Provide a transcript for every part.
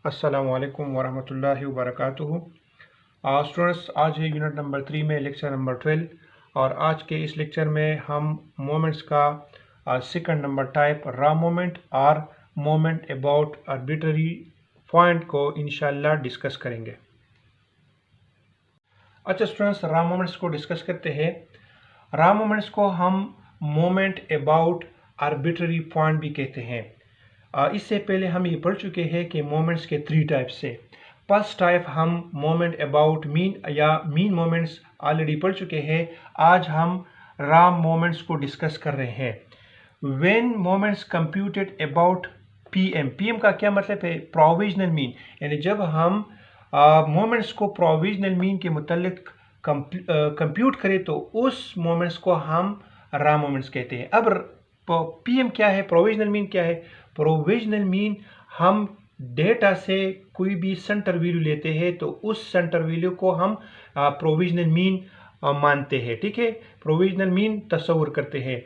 अस्सलामुअलैकुम वरहमतुल्लाहि वबरकातुहू। स्टूडेंट्स, आज है यूनिट नंबर 3 में लेक्चर नंबर 12 और आज के इस लेक्चर में हम मोमेंट्स का second number type raw moment और मोमेंट अबाउट आर्बिट्ररी पॉइंट को इंशाल्लाह डिस्कस करेंगे। अच्छा स्टूडेंट्स, रॉ मोमेंट्स को डिस्कस करते हैं। रॉ मोमेंट्स को हम मोमेंट अबाउट आर्बिट्ररी पॉइंट भी कहते हैं। इससे पहले हम ये पढ़ चुके हैं कि मोमेंट्स के 3 टाइप्स से। फर्स्ट टाइप हम मोमेंट अबाउट मीन या मीन मोमेंट्स ऑलरेडी पढ़ चुके हैं। आज हम रॉ मोमेंट्स को डिस्कस कर रहे हैं। When moments computed about PM, PM का क्या मतलब है? प्रोविजनल मीन, यानी जब हम मोमेंट्स को प्रोविजनल मीन के मुतालिक कंप्यूट करें तो उस मोमेंट्स को हम रॉ मोमेंट्स कहते हैं। अब पीएम क्या है, प्रोविजनल मीन क्या है? प्रोविजनल मीन हम डेटा से कोई भी सेंटर वैल्यू लेते हैं तो उस सेंटर वैल्यू को हम प्रोविजनल मीन मानते हैं। ठीक है, प्रोविजनल मीन तस्वुर करते हैं।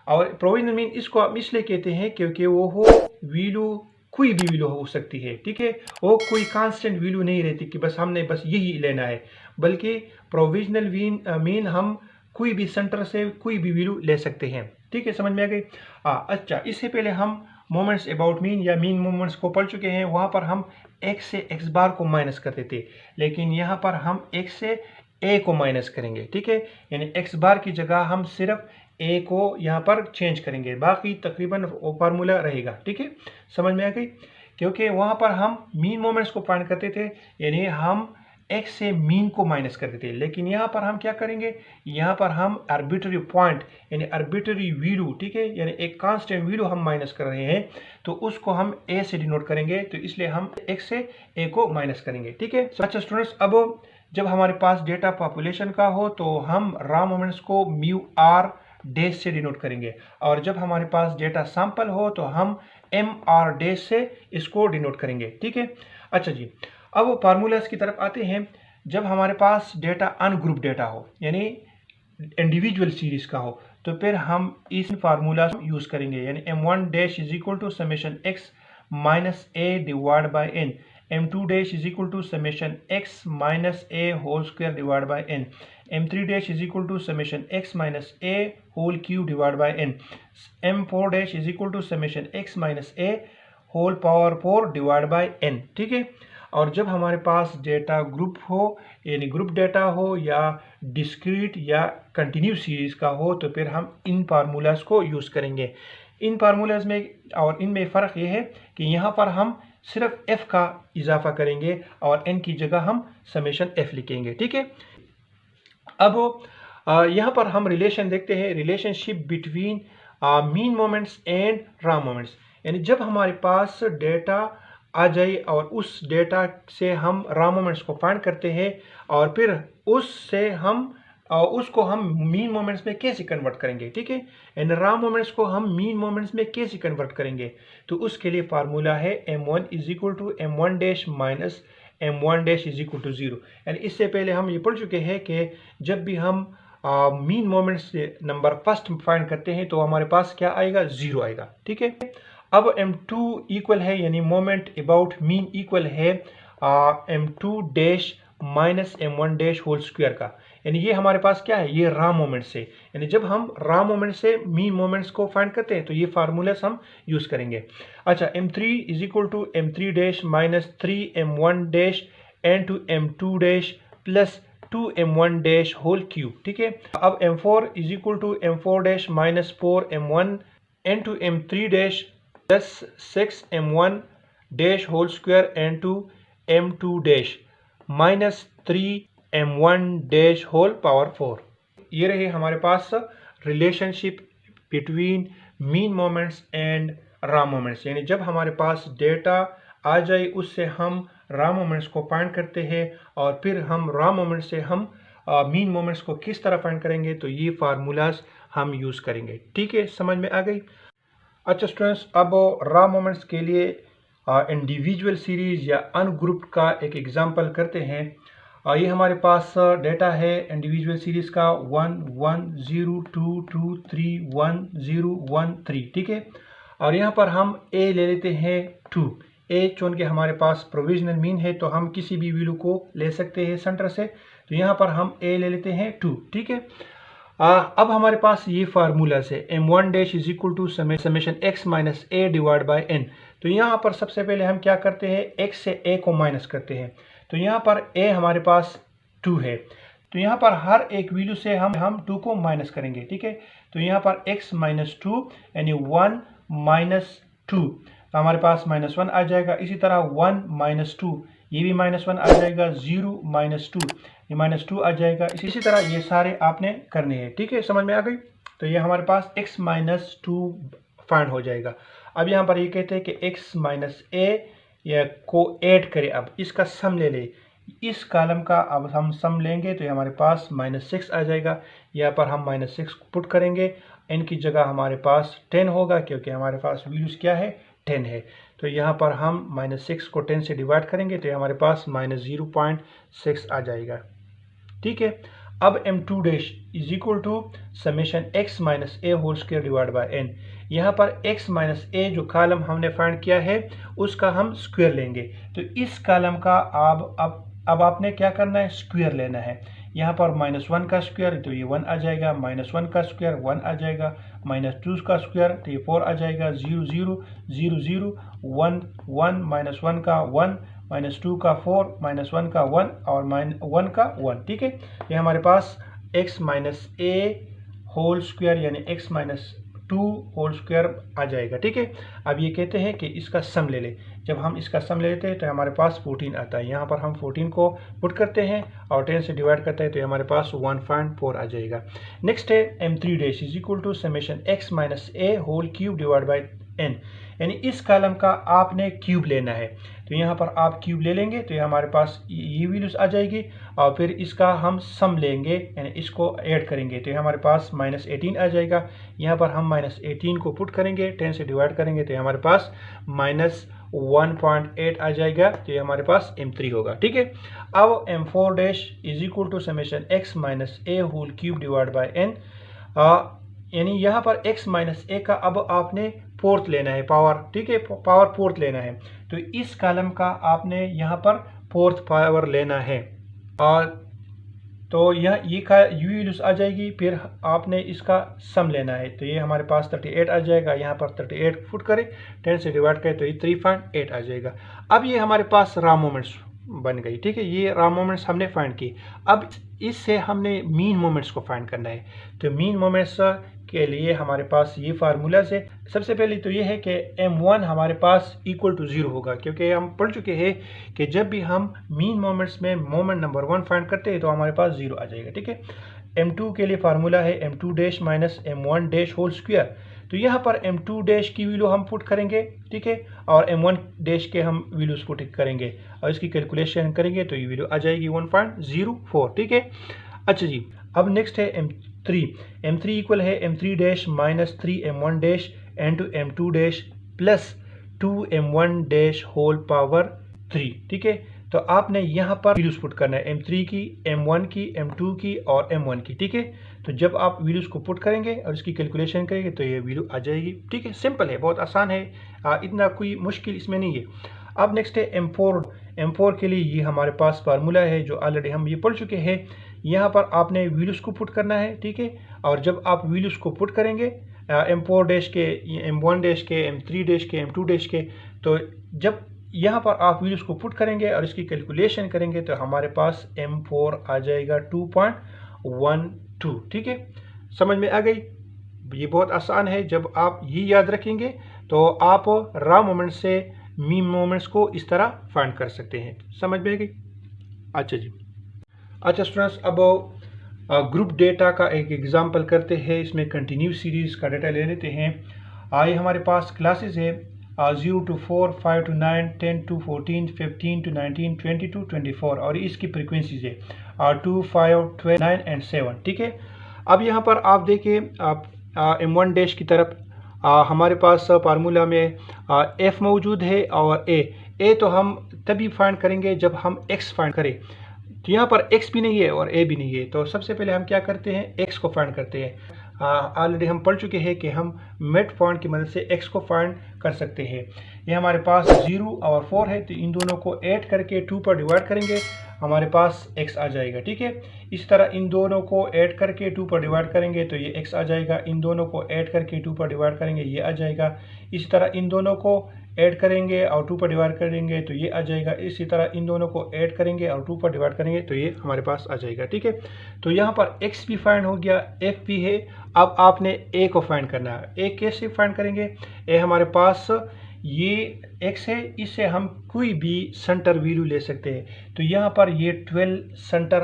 और प्रोविजनल मीन इसको हम इसलिए कहते हैं क्योंकि वो वैल्यू कोई भी वैल्यू हो सकती है। ठीक है, वो कोई कांस्टेंट वैल्यू नहीं रहती कि बस हमने बस यही लेना है, बल्कि प्रोविजनल मीन हम कोई भी सेंटर से कोई भी वैल्यू ले सकते हैं। ठीक है, समझ में आ गई? अच्छा, इससे पहले हम मोमेंट्स अबाउट मीन या मीन मोमेंट्स को पढ़ चुके हैं। वहाँ पर हम x से x बार को माइनस करते थे, लेकिन यहाँ पर हम x से a को माइनस करेंगे। ठीक है, यानी x बार की जगह हम सिर्फ a को यहाँ पर चेंज करेंगे, बाकी तकरीबन वो फार्मूला रहेगा। ठीक है, समझ में आ गई? क्योंकि वहाँ पर हम मीन मोमेंट्स को फाइंड करते थे, यानी हम x से मीन को माइनस करते थे, लेकिन यहाँ पर हम क्या करेंगे? यहाँ पर हम आर्बिट्ररी पॉइंट यानी आर्बिट्ररी वैल्यू, ठीक है, यानी एक कांस्टेंट वैल्यू हम माइनस कर रहे हैं तो उसको हम a से डिनोट करेंगे, तो इसलिए हम x से a को माइनस करेंगे। ठीक है। अच्छा स्टूडेंट्स, अब जब हमारे पास डेटा पॉपुलेशन का हो तो हम रॉ मोमेंट्स को म्यू आर डैश से डिनोट करेंगे, और जब हमारे पास डेटा सैंपल हो तो हम एम आर डैश से इसको डिनोट करेंगे। ठीक है। अच्छा जी, अब फार्मूलाज की तरफ आते हैं। जब हमारे पास डेटा अनग्रुप डेटा हो, यानी इंडिविजुअल सीरीज का हो, तो फिर हम इस फार्मूला यूज करेंगे, यानी m1 dash is equal to summation x minus a divide by n, m2 dash is equal to summation x minus a whole square divide by n, m3 dash is equal to summation x minus a whole cube divide by n, m4 dash is equal to summation x minus a whole power 4 divide by n। ठीक है। और जब हमारे पास data group हो, यानी group data हो या discrete या कंटिन्यूस सीरीज का हो, तो फिर हम इन फार्मूलाज को यूज़ करेंगे। इन फार्मूलाज में और इनमें फ़र्क ये है कि यहाँ पर हम सिर्फ f का इजाफा करेंगे और n की जगह हम समेशन f लिखेंगे। ठीक है। अब यहाँ पर हम रिलेशन देखते हैं, relationship between mean moments and raw moments. यानी जब हमारे पास डेटा आ जाए और उस डेटा से हम रॉ मोमेंट्स को फाइंड करते हैं और फिर उससे हम उसको हम मीन मोमेंट्स में कैसे कन्वर्ट करेंगे। ठीक है, एंड रॉ मोमेंट्स को हम मीन मोमेंट्स में कैसे कन्वर्ट करेंगे, तो उसके लिए फार्मूला है m1 is equal to m1 dash minus m1 dash is equal to 0। यानी इससे पहले हम ये पढ़ चुके हैं कि जब भी हम मीन मोमेंट्स से नंबर फर्स्ट फाइंड करते हैं तो हमारे पास क्या आएगा? 0 आएगा। ठीक है। अब m2 इक्वल है, यानी मोमेंट अबाउट मीन इक्वल है m2 dash minus m1 dash whole square का, यानी ये हमारे पास क्या है? ये रॉ मोमेंट से, यानी जब हम रॉ मोमेंट से मीन मोमेंट्स को फाइंड करते हैं तो ये फार्मूलास हम यूज करेंगे। अच्छा, m3 is equal to m3 dash minus 3m1 dash and to m2 dash plus 2m1 dash whole cube. ठीक है। अब m4 is equal to m4 dash minus 4m1 into m3 dash plus 6m1 dash whole square and to m2 dash minus 3m1 dash whole power 4। ये रहे हमारे पास relationship between mean moments and raw moments. यानी जब हमारे पास data आ जाए उससे हम रॉ मोमेंट्स को फाइंड करते हैं और फिर हम रॉ मोमेंट्स से हम मीन मोमेंट्स को किस तरह फाइंड करेंगे, तो ये फार्मूलाज हम यूज़ करेंगे। ठीक है, समझ में आ गई? अच्छा स्टूडेंट्स, अब रॉ मोमेंट्स के लिए इंडिविजुअल सीरीज या अनग्रुप्ड का एक एग्जांपल करते हैं। ये हमारे पास डेटा है इंडिविजुअल सीरीज का 1 1 0 2 2 3 1 0 1 3। ठीक है, और यहाँ पर हम a ले लेते हैं 2, ए चुन के हमारे पास प्रोविजनल मीन है, तो हम किसी भी वैल्यू को ले सकते हैं सेंटर से। तो यहाँ पर हम ए ले लेते हैं 2, ठीक है। अब हमारे पास ये फार्मूला है m1 dash is equal to summation x minus a divide by n। तो यहाँ पर सबसे पहले हम क्या करते हैं, x से a को माइनस करते हैं। तो यहाँ पर a हमारे पास 2 है, तो यहाँ पर हर एक वैल्यू से हम 2 को माइनस करेंगे, ठीक है। तो यहाँ पर x माइनस 2 यानी 1 माइनस 2, तो हमारे पास -1 आ जाएगा। इसी तरह 1 माइनस 2, ये भी -1 आ जाएगा। 0 माइनस 2, ये -2 आ जाएगा। इसी तरह ये सारे आपने करने हैं, ठीक है। समझ में आ गई। तो ये हमारे पास x माइनस 2 फाइंड हो जाएगा। अब यहाँ पर ये कहते हैं कि x माइनस ए को ऐड करें, अब इसका सम ले ले। इस कॉलम का अब हम सम लेंगे तो ये हमारे पास -6 आ जाएगा। यहाँ पर हम -6 पुट करेंगे, n की जगह हमारे पास 10 होगा, क्योंकि हमारे पास वैल्यूज क्या है, 10 है। तो यहाँ पर हम -6 को 10 से डिवाइड करेंगे तो हमारे पास -0.6 आ जाएगा, ठीक है। अब m2 dash is equal to summation x minus a whole square divide by n। यहाँ पर x माइनस ए जो कॉलम हमने फाइंड किया है उसका हम स्क्वायर लेंगे। तो इस कॉलम का अब आपने क्या करना है, स्क्वायर लेना है। यहाँ पर -1 का स्क्वायर तो ये 1 आ जाएगा, -1 का स्क्वायर 1 आ जाएगा, -2 का स्क्वायर तो ये 4 आ जाएगा, 0 0 0 0 1 1 -1 का 1, -2 का 4, -1 का 1 और -1 का 1, ठीक है। ये हमारे पास x minus a whole square यानी x माइनस 2 होल स्क्वायर आ जाएगा, ठीक है। अब ये कहते हैं कि इसका सम ले ले। जब हम इसका सम ले लेते हैं तो हमारे पास 14 आता है। यहाँ पर हम 14 को पुट करते हैं और 10 से डिवाइड करते हैं तो हमारे पास 1.4 आ जाएगा। नेक्स्ट है m3 dash is equal to summation x minus a whole cube divide by n, यानी इस कॉलम का आपने क्यूब लेना है। तो यहाँ पर आप क्यूब ले लेंगे तो ये हमारे पास ये वैल्यूज आ जाएगी और फिर इसका हम सम लेंगे यानी इसको ऐड करेंगे तो ये हमारे पास -18 आ जाएगा। यहाँ पर हम -18 को पुट करेंगे, 10 से डिवाइड करेंगे तो ये हमारे पास -1.8 आ जाएगा। तो ये हमारे पास m3 होगा, ठीक है। अब m4 dash is equal to summation x minus a whole cube divide by n, यानी यहाँ पर x माइनस ए का अब आपने फोर्थ लेना है, पावर, ठीक है, पावर फोर्थ लेना है। तो इस कॉलम का आपने यहाँ पर फोर्थ पावर लेना है और तो यह ये का यूज आ जाएगी। फिर आपने इसका सम लेना है तो ये हमारे पास 38 आ जाएगा। यहाँ पर 38 फुट करें, 10 से डिवाइड करें तो ये 3.8 आ जाएगा। अब ये हमारे पास रॉ मोमेंट्स बन गई, ठीक है। ये रॉ मोमेंट्स हमने फाइंड की। अब इससे हमने मीन मोमेंट्स को फाइंड करना है। तो मीन मोमेंट्स के लिए हमारे पास ये फार्मूला है। सबसे पहले तो ये है कि m1 हमारे पास इक्वल टू 0 होगा, क्योंकि हम पढ़ चुके हैं कि जब भी हम मीन मोमेंट्स में मोमेंट नंबर 1 फाइंड करते हैं तो हमारे पास 0 आ जाएगा, ठीक है। m2 के लिए फार्मूला है m2 dash minus m1 dash whole square. तो यहाँ पर m2 डैश की वैल्यू हम पुट करेंगे, ठीक है, और m1 डैश के हम वैल्यूज पुट करेंगे और इसकी कैलकुलेशन करेंगे तो ये वैल्यू आ जाएगी 1.04, ठीक है। अच्छा जी, अब नेक्स्ट है m3 इक्वल है m3 dash minus 3m1 dash and to m2 dash plus 2m1 dash whole power 3, ठीक है। तो आपने यहाँ पर वैल्यूज पुट करना है m3 की, m1 की, m2 की और m1 की, ठीक है। तो जब आप वैल्यूज को पुट करेंगे और इसकी कैलकुलेशन करेंगे तो ये वैल्यू आ जाएगी, ठीक है। सिंपल है, बहुत आसान है, इतना कोई मुश्किल इसमें नहीं है। अब नेक्स्ट है m4 के लिए ये हमारे पास फार्मूला है जो ऑलरेडी हम ये पढ़ चुके हैं। यहाँ पर आपने वैल्यूज को पुट करना है, ठीक है। और जब आप वैल्यूज को पुट करेंगे m4 डैश के, m1 डैश के, m3 डैश के, m2 डैश के, तो जब यहाँ पर आप वैल्यूज को पुट करेंगे और इसकी कैलकुलेशन करेंगे तो हमारे पास m4 आ जाएगा 2.12, ठीक है। समझ में आ गई। ये बहुत आसान है। जब आप ये याद रखेंगे तो आप रॉ मोमेंट से मीन मोमेंट्स को इस तरह फाइंड कर सकते हैं। समझ में आ गई। अच्छा जी, अच्छा स्टूडेंट्स, अब ग्रुप डेटा का एक एग्जांपल करते हैं। इसमें कंटिन्यूस सीरीज का डेटा ले लेते हैं। ये हमारे पास क्लासेस है 0 to 4, 5 to 9, 10 to 14, 15 to 19, 20 to 24 और इसकी फ्रीक्वेंसीज है 2, 5, 12, 9 एंड 7, ठीक है। अब यहाँ पर आप देखिए m1 डैश की तरफ हमारे पास फार्मूला में f मौजूद है और a तो हम तभी फाइंड करेंगे जब हम x फाइंड करें। तो यहाँ पर x भी नहीं है और a भी नहीं है, तो सबसे पहले हम क्या करते हैं, x को फाइंड करते हैं। ऑलरेडी हम पढ़ चुके हैं कि हम मिड पॉइंट की मदद से x को फाइंड कर सकते हैं। ये हमारे पास 0 और 4 है, तो इन दोनों को ऐड करके 2 पर डिवाइड करेंगे, हमारे पास x आ जाएगा। ठीक है, इस तरह इन दोनों को ऐड करके 2 पर डिवाइड करेंगे तो ये x आ जाएगा, इन दोनों को ऐड करके 2 पर डिवाइड करेंगे ये आ जाएगा। इसी तरह इन दोनों को ऐड करेंगे और 2 पर डिवाइड करेंगे तो ये आ जाएगा। इसी तरह इन दोनों को ऐड करेंगे और 2 पर डिवाइड करेंगे तो ये हमारे पास आ जाएगा। ठीक है, तो यहाँ पर x भी फाइंड हो गया, f भी है। अब आपने a को फाइंड करना है। a कैसे फाइंड करेंगे? a हमारे पास ये x है, इससे हम कोई भी सेंटर वैल्यू ले सकते हैं। तो यहाँ पर ये 12 सेंटर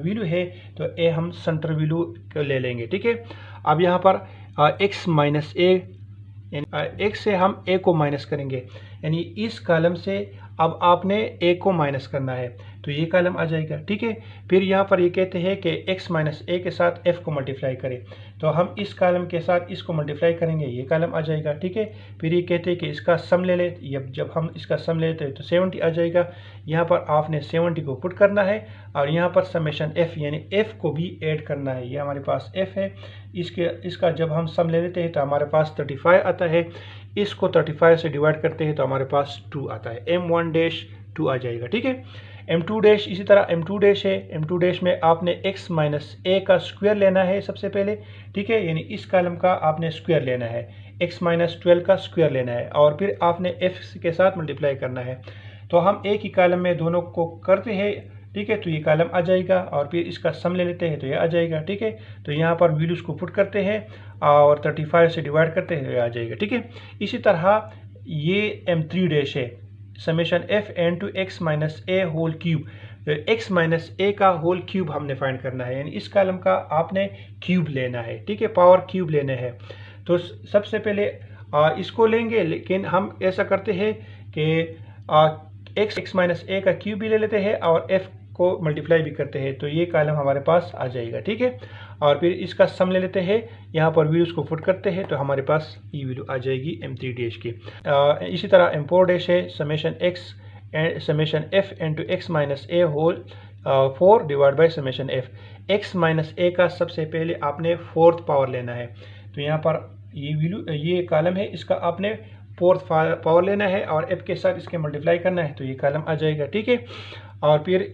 वैल्यू है, तो a हम सेंटर वैल्यू ले लेंगे। ठीक है, अब यहाँ पर x माइनस a, x से हम a को माइनस करेंगे, यानी इस कॉलम से अब आपने a को माइनस करना है तो ये कॉलम आ जाएगा। ठीक है, फिर यहाँ पर ये कहते हैं कि x माइनस a के साथ f को मल्टीप्लाई करें, तो हम इस कॉलम के साथ इसको मल्टीप्लाई करेंगे, ये कॉलम आ जाएगा। ठीक है, फिर ये कहते हैं कि इसका सम ले ले, जब हम इसका सम लेते हैं तो 70 आ जाएगा। यहाँ पर आपने 70 को पुट करना है और यहाँ पर समेशन f यानी f को भी ऐड करना है। ये हमारे पास f है, इसका जब हम सम ले लेते हैं तो हमारे पास 35 आता है, इसको 35 से डिवाइड करते हैं तो हमारे पास 2 आता है, m1 डैश 2 आ जाएगा। ठीक है, m2 डैश, इसी तरह m2 डैश है, m2 डैश में आपने x माइनस a का स्क्वायर लेना है सबसे पहले। ठीक है, यानी इस कॉलम का आपने स्क्वायर लेना है, x माइनस 12 का स्क्वायर लेना है और फिर आपने f के साथ मल्टीप्लाई करना है। तो हम एक ही कॉलम में दोनों को करते हैं। ठीक है, तो ये कॉलम आ जाएगा और फिर इसका सम ले लेते हैं तो ये आ जाएगा। ठीक है, तो यहाँ पर वैल्यूज को पुट करते हैं और 35 से डिवाइड करते हैं तो ये आ जाएगा। ठीक है, इसी तरह ये m3 डैश है, summation f n to x minus a whole cube, x minus a का होल क्यूब हमने फाइंड करना है, यानी इस कॉलम का आपने क्यूब लेना है। ठीक है, पावर क्यूब लेने हैं। तो सबसे पहले इसको लेंगे, लेकिन हम ऐसा करते हैं कि x माइनस a का क्यूब भी ले लेते हैं और f को मल्टीप्लाई भी करते हैं, तो ये कॉलम हमारे पास आ जाएगा। ठीक है, और फिर इसका सम ले लेते हैं, यहाँ पर वैल्यूज को पुट करते हैं तो हमारे पास ये वैल्यू आ जाएगी m3 डैश की। इसी तरह m4 डैश है, summation f into x minus a whole 4 divide by summation f, x minus a का सबसे पहले आपने 4th पावर लेना है। तो यहाँ पर ये वैल्यू, ये कॉलम है, इसका आपने 4th पावर लेना है और f के साथ इसके मल्टीप्लाई करना है तो ये कॉलम आ जाएगा। ठीक है, और फिर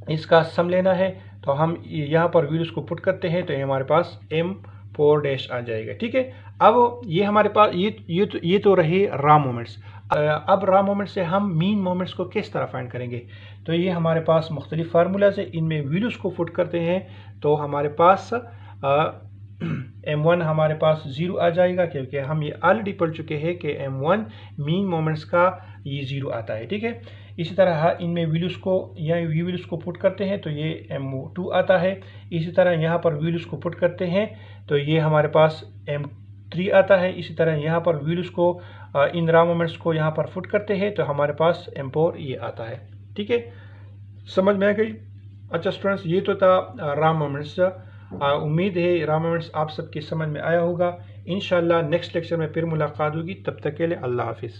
इसका सम लेना है तो हम यहाँ पर वैल्यूज को पुट करते हैं तो ये हमारे पास m4 डैश आ जाएगा। ठीक है, अब ये हमारे पास ये तो रहे रॉ मोमेंट्स। अब रॉ मोमेंट से हम मीन मोमेंट्स को किस तरह फाइंड करेंगे? तो ये हमारे पास मुख्तलिफ फार्मूलाज है, इनमें वैल्यूज को पुट करते हैं तो हमारे पास m1 हमारे पास 0 आ जाएगा, क्योंकि हम ये ऑलरेडी पढ़ चुके हैं कि m1 मीन मोमेंट्स का ये 0 आता है। ठीक है, इसी तरह इनमें वैल्यूज को वैल्यूज को पुट करते हैं तो ये m2 आता है। इसी तरह यहाँ पर वैल्यूज को पुट करते हैं तो ये हमारे पास m3 आता है। इसी तरह यहाँ पर वैल्यूज को इन रॉ मोमेंट्स को यहाँ पर पुट करते हैं तो हमारे पास m4 ये आता है। ठीक है, समझ में आ गई? अच्छा स्टूडेंट्स, ये तो था रॉ मोमेंट्स। उम्मीद है रॉ मोमेंट्स आप सबकी समझ में आया होगा। इंशाल्लाह नेक्स्ट लेक्चर में फिर मुलाकात होगी, तब तक के लिए अल्लाह हाफिज़।